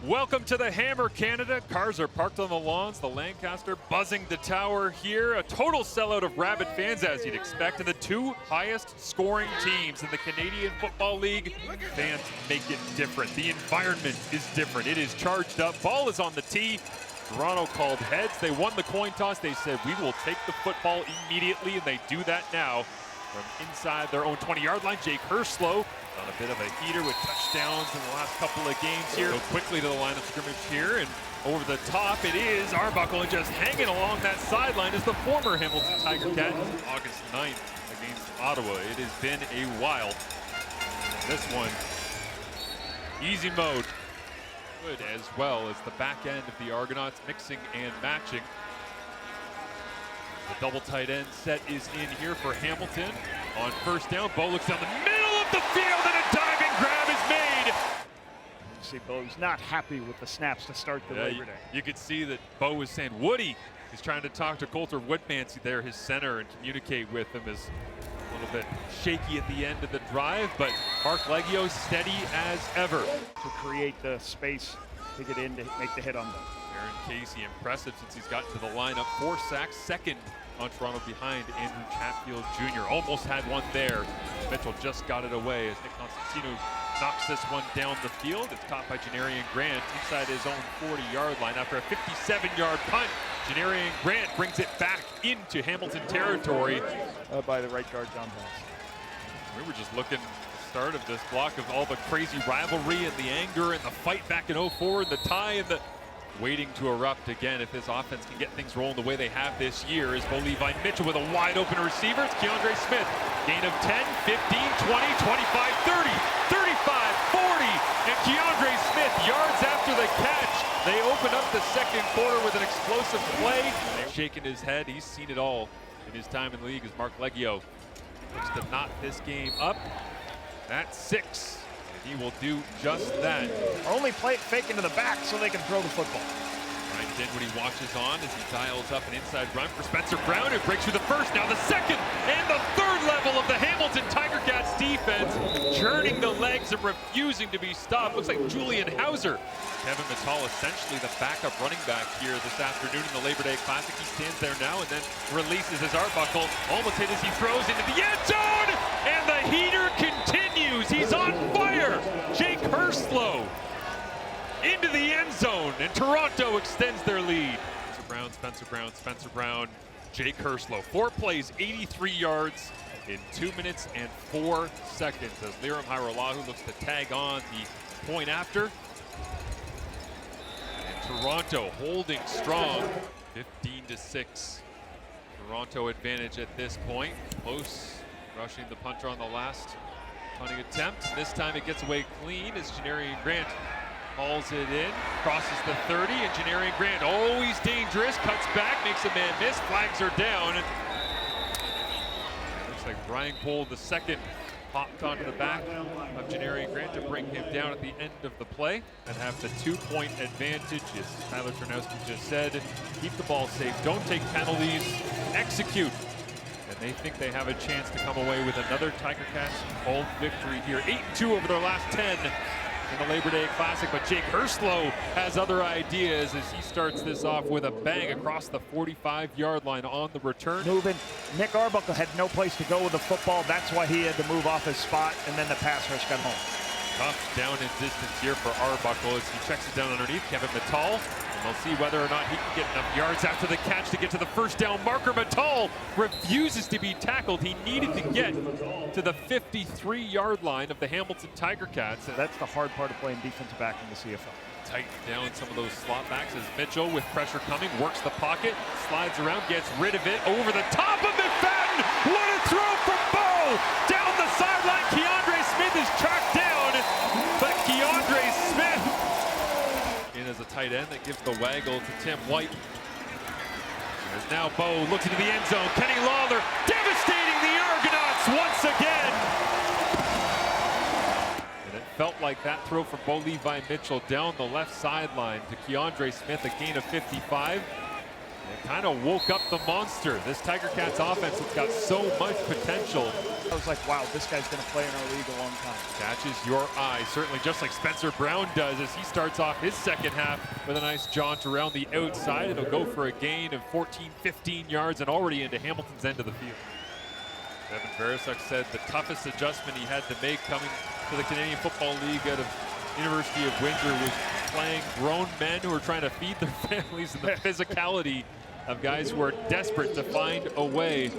Welcome to the Hammer, Canada. Cars are parked on the lawns, the Lancaster buzzing the tower here. A total sellout of rabid fans, as you'd expect, and the two highest scoring teams in the Canadian Football League. Fans make it different. The environment is different. It is charged up. Ball is on the tee. Toronto called heads. They won the coin toss. They said, we will take the football immediately, and they do that now. From inside their own 20-yard line, Jake Herslow on a bit of a heater with touchdowns in the last couple of games here. Go quickly to the line of scrimmage here, and over the top it is Arbuckle, and just hanging along that sideline is the former Hamilton Tiger Cat. August 9th against Ottawa. It has been a while. This one, easy mode. Good, as well as the back end of the Argonauts mixing and matching. The double tight end set is in here for Hamilton. On first down, Bo looks down the middle of the field and a diving grab is made. You see Bo's not happy with the snaps to start the Labor Day. You could see that Bo was saying, Woody is trying to talk to Coulter Woodmansey there, his center, and communicate with him. Is a little bit shaky at the end of the drive, but Mark Leggio steady as ever. To create the space to get in to make the hit on them. Aaron Casey, impressive since he's gotten to the lineup. 4 sacks, second on Toronto behind Andrew Chatfield Jr. Almost had one there. Mitchell just got it away as Nick Constantino knocks this one down the field. It's caught by Janarian Grant inside his own 40-yard line after a 57-yard punt. Janarian Grant brings it back into Hamilton territory. By the right guard, John Pass. We were just looking at the start of this block of all the crazy rivalry and the anger and the fight back in 04 and the tie and the waiting to erupt again if this offense can get things rolling the way they have this year. Is Bo Levi Mitchell with a wide open receiver. It's Keandre Smith. Gain of 10, 15, 20, 25, 30, 35, 40. And Keandre Smith yards after the catch. They open up the second quarter with an explosive play. Shaking his head. He's seen it all in his time in the league as Mark Leggio looks to knot this game up. That's 6. He will do just that. Only play it fake into the back so they can throw the football. Ryan Dinwiddie watches on as he dials up an inside run for Spencer Brown, who breaks through the first, now the second, and the third level of the Hamilton Tiger Cats defense, churning the legs and refusing to be stopped. Looks like Julian Hauser. Kevin Mittal, essentially the backup running back here this afternoon in the Labor Day Classic. He stands there now and then releases his Arbuckle. Almost hit as he throws into the end zone, and the heater continues. He's on fire. Jake Herslow into the end zone, and Toronto extends their lead. Spencer Brown, Jake Herslow. 4 plays, 83 yards in 2 minutes and 4 seconds as Liram Hairolahu looks to tag on the point after. And Toronto holding strong, 15-6. Toronto advantage at this point. Close, rushing the punter on the last punting attempt. This time it gets away clean as Janarian Grant hauls it in, crosses the 30, and Janarian Grant, always dangerous, cuts back, makes a man miss, flags are down. Looks like Brian Cole II hopped onto the back of Janarian Grant to bring him down at the end of the play and have the 2-point advantage. As Tyler Ternowski just said, keep the ball safe, don't take penalties, execute. And they think they have a chance to come away with another Tiger Cats home victory here. 8-2 over their last 10 in the Labor Day Classic, but Jake Herslow has other ideas as he starts this off with a bang across the 45-yard line on the return. Moving. Nick Arbuckle had no place to go with the football. That's why he had to move off his spot, and then the pass rush got home. Tough down and distance here for Arbuckle as he checks it down underneath Kevin Mittal. And we'll see whether or not he can get enough yards after the catch to get to the first down marker. Mittal refuses to be tackled. He needed to get to the 53-yard line of the Hamilton Tiger Cats. And that's the hard part of playing defensive back in the CFL. Tighten down some of those slot backs as Mitchell, with pressure coming, works the pocket, slides around, gets rid of it, over the top of McFadden. What a throw from Bo! Down the sideline, Keandre Smith is tracked down, but Keandre Smith in as a tight end that gives the waggle to Tim White. As now Bo looks into the end zone. Kenny Lawler devastating the Argonauts once again. And it felt like that throw from Bo Levi Mitchell down the left sideline to Keandre Smith, a gain of 55. It kind of woke up the monster. This Tiger Cats offense has got so much potential. I was like, wow, this guy's going to play in our league a long time. Catches your eye, certainly just like Spencer Brown does as he starts off his second half with a nice jaunt around the outside. It'll go for a gain of 14, 15 yards and already into Hamilton's end of the field. Evan Verisuk said the toughest adjustment he had to make coming to the Canadian Football League out of University of Windsor was playing grown men who are trying to feed their families and the physicality of guys who are desperate to find a way.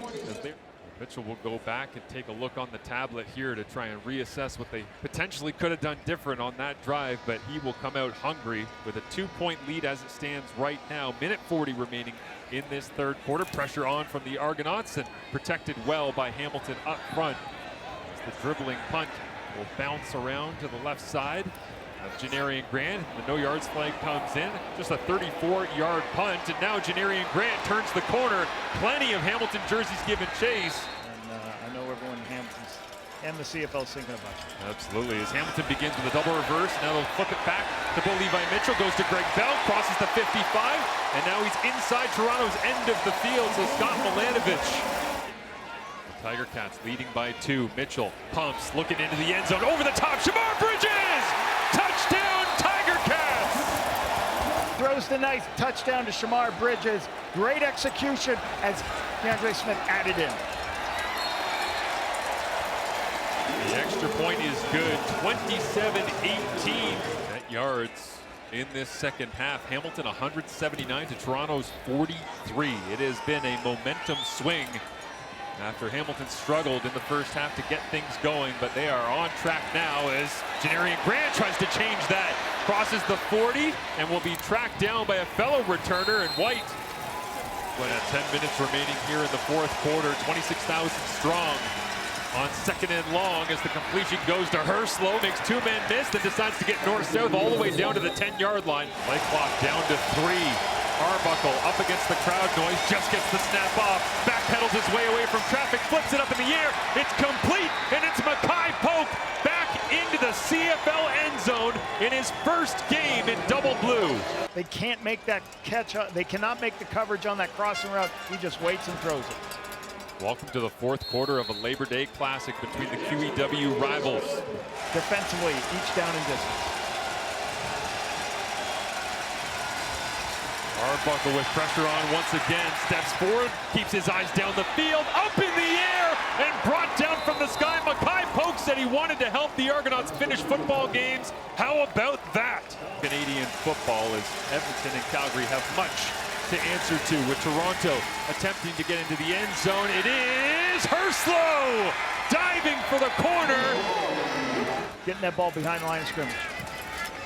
Mitchell will go back and take a look on the tablet here to try and reassess what they potentially could have done different on that drive, but he will come out hungry with a 2-point lead as it stands right now. Minute 40 remaining in this third quarter. Pressure on from the Argonauts and protected well by Hamilton up front. As the dribbling punt will bounce around to the left side of Janarian Grant. The no yards flag comes in. Just a 34-yard punt, and now Janarian Grant turns the corner. Plenty of Hamilton jerseys given chase. And I know everyone in Hamilton's and the CFL's thinking about it. Absolutely. As Hamilton begins with a double reverse, now they'll flip it back to Bo Levi Mitchell, goes to Greg Bell, crosses the 55, and now he's inside Toronto's end of the field, so Scott Milanovich. Tiger Cats leading by 2. Mitchell pumps, looking into the end zone, over the top, Shamar Bridges! Touchdown, Tiger Cats! Throws the nice touchdown to Shamar Bridges. Great execution as DeAndre Smith added in. The extra point is good, 27-18. Net yards in this second half. Hamilton 179 to Toronto's 43. It has been a momentum swing after Hamilton struggled in the first half to get things going, but they are on track now as Janarian Grant tries to change that. Crosses the 40 and will be tracked down by a fellow returner in White. But at 10 minutes remaining here in the fourth quarter, 26,000 strong on second and long as the completion goes to Herslow, makes 2 men miss, then decides to get north-south all the way down to the 10-yard line. Play clock down to 3. Arbuckle up against the crowd noise, just gets the snap off, backpedals his way away from traffic, flips it up in the air, it's complete, and it's Mackay Polk back into the CFL end zone in his first game in double blue. They can't make that catch, they cannot make the coverage on that crossing route, he just waits and throws it. Welcome to the fourth quarter of a Labor Day Classic between the QEW rivals. Defensively, each down and distance. Arbuckle with pressure on once again, steps forward, keeps his eyes down the field, up in the air, and brought down from the sky. Mackay Polk said he wanted to help the Argonauts finish football games. How about that? Canadian football, as Edmonton and Calgary have much to answer to, with Toronto attempting to get into the end zone. It is Herslow diving for the corner. Getting that ball behind the line of scrimmage.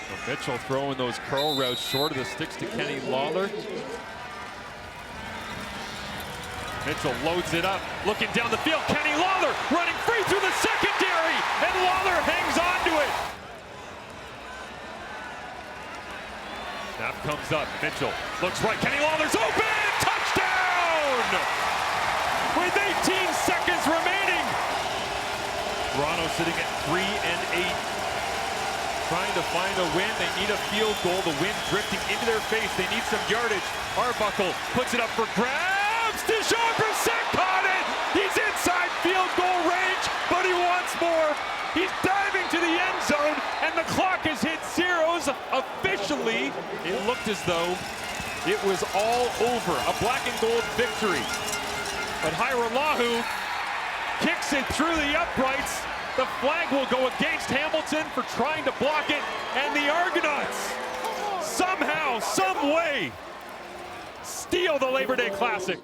So Mitchell throwing those curl routes short of the sticks to Kenny Lawler. Mitchell loads it up, looking down the field. Kenny Lawler running free through the secondary, and Lawler hangs on to it. Snap comes up, Mitchell looks right, Kenny Lawler's open! Touchdown! With 18 seconds remaining. Toronto sitting at 3-8. Trying to find a win, they need a field goal. The wind drifting into their face, they need some yardage. Arbuckle puts it up for grabs. Deshaun Brissett caught it! He's inside field goal range, but he wants more. He's diving to the end zone, and the clock has hit zeros. Officially, it looked as though it was all over. A black and gold victory. But Hairolahu kicks it through the uprights. The flag will go against Hamilton for trying to block it, and the Argonauts somehow, some way, steal the Labor Day Classic.